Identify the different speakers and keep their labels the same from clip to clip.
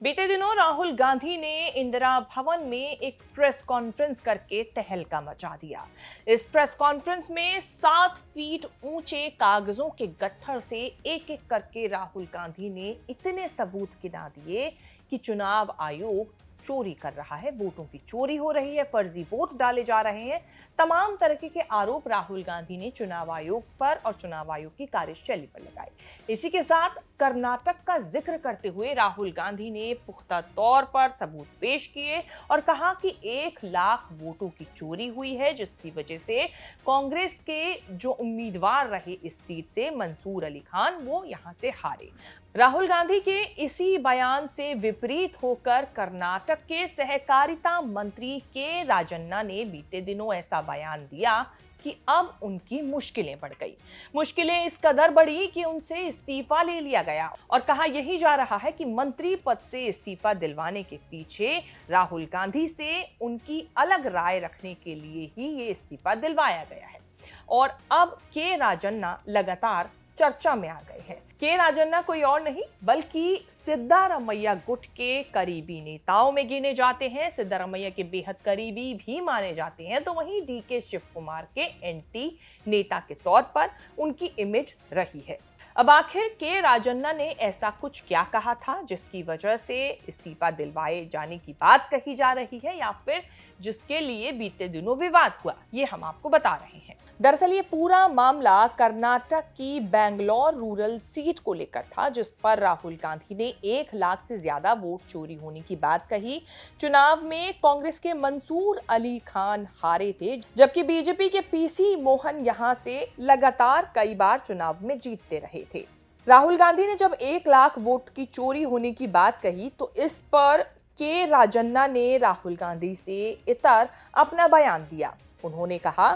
Speaker 1: बीते दिनों राहुल गांधी ने इंदिरा भवन में एक प्रेस कॉन्फ्रेंस करके तहलका मचा दिया। इस प्रेस कॉन्फ्रेंस में 7 फीट ऊंचे कागजों के गट्ठर से एक एक करके राहुल गांधी ने इतने सबूत गिना दिए कि चुनाव आयोग चोरी कर रहा है, वोटों की चोरी हो रही है, फर्जी वोट डाले जा रहे हैं। तमाम तरह के आरोप राहुल गांधी ने चुनाव आयोग पर और चुनाव आयोग की कार्यशैली पर लगाए। इसी के साथ कर्नाटक का जिक्र करते हुए राहुल गांधी ने पुख्ता तौर पर सबूत पेश किए और कहा कि 1 लाख वोटों की चोरी हुई है, जिसकी वजह से कांग्रेस के जो उम्मीदवार रहे इस सीट से, मंसूर अली खान, वो यहां से हारे। राहुल गांधी के इसी बयान से विपरीत होकर कर्नाटक के सहकारिता मंत्री के राजन्ना ने बीते दिनों ऐसा बयान दिया कि अब उनकी मुश्किलें बढ़ गई। मुश्किलें इस कदर बढ़ी कि उनसे इस्तीफा ले लिया गया और कहा यही जा रहा है कि मंत्री पद से इस्तीफा दिलवाने के पीछे राहुल गांधी से उनकी अलग राय रखने के लिए ही ये इस्तीफा दिलवाया गया है। और अब के राजन्ना लगातार चर्चा में आ गए हैं। के राजन्ना कोई और नहीं बल्कि सिद्धारमैया गुट के करीबी नेताओं में गिने जाते हैं। सिद्धारमैया के बेहद करीबी भी माने जाते हैं। तो वहीं डीके शिव कुमार के एंटी नेता के तौर पर उनकी इमेज रही है। अब आखिर के राजन्ना ने ऐसा कुछ क्या कहा था जिसकी वजह से इस्तीफा दिलवाए जाने की बात कही जा रही है, या फिर जिसके लिए बीते दिनों विवाद हुआ, ये हम आपको बता रहे हैं। दरअसल ये पूरा मामला कर्नाटक की बैंगलोर रूरल सीट को लेकर था, जिस पर राहुल गांधी ने 1 लाख से ज्यादा वोट चोरी होने की बात कही। चुनाव में कांग्रेस के मंसूर अली खान हारे थे, जबकि बीजेपी के पीसी मोहन यहां से लगातार कई बार चुनाव में जीतते रहे थे। राहुल गांधी ने जब 1 लाख वोट की चोरी होने की बात कही तो इस पर के राजन्ना ने राहुल गांधी से इतर अपना बयान दिया। उन्होंने कहा,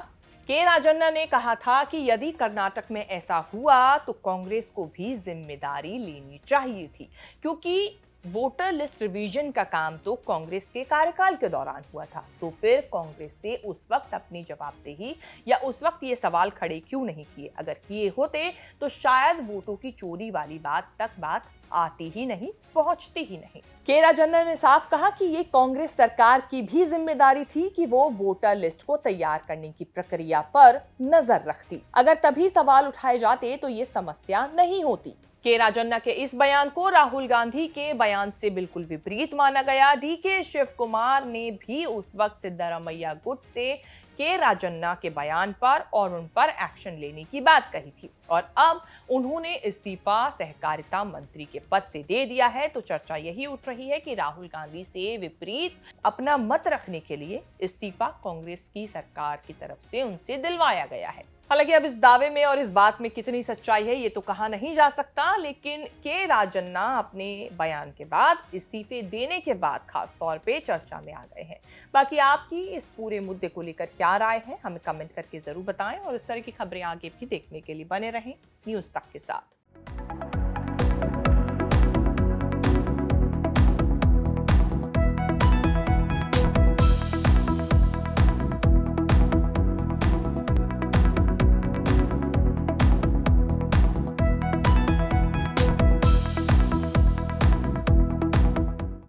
Speaker 1: के राजन्ना ने कहा था कि यदि कर्नाटक में ऐसा हुआ तो कांग्रेस को भी जिम्मेदारी लेनी चाहिए थी, क्योंकि वोटर लिस्ट रिवीजन का काम तो कांग्रेस के कार्यकाल के दौरान हुआ था। तो फिर कांग्रेस ने उस वक्त अपनी जवाबदेही या उस वक्त ये सवाल खड़े क्यों नहीं किए? अगर किए होते तो शायद वोटों की चोरी वाली बात आती ही नहीं, पहुंचती ही नहीं। के राजन्ना ने साफ कहा कि ये कांग्रेस सरकार की भी जिम्मेदारी थी कि वो वोटर लिस्ट को तैयार करने की प्रक्रिया पर नजर रखती। अगर तभी सवाल उठाए जाते तो ये समस्या नहीं होती। के राजन्ना के इस बयान को राहुल गांधी के बयान से बिल्कुल विपरीत माना गया। डीके शिव कुमार ने भी उस वक्त सिद्धारमैया गुट से के राजन्ना के बयान पर और उन पर एक्शन लेने की बात कही थी, और अब उन्होंने इस्तीफा सहकारिता मंत्री के पद से दे दिया है। तो चर्चा यही उठ रही है कि राहुल गांधी से विपरीत अपना मत रखने के लिए इस्तीफा कांग्रेस की सरकार की तरफ से उनसे दिलवाया गया है। हालांकि अब इस दावे में और इस बात में कितनी सच्चाई है ये तो कहा नहीं जा सकता, लेकिन के राजन्ना अपने बयान के बाद, इस्तीफे देने के बाद खास तौर पे चर्चा में आ गए हैं। बाकी आपकी इस पूरे मुद्दे को लेकर क्या राय है, हमें कमेंट करके जरूर बताएं और इस तरह की खबरें आगे भी देखने के लिए बने रहें न्यूज़ तक के साथ।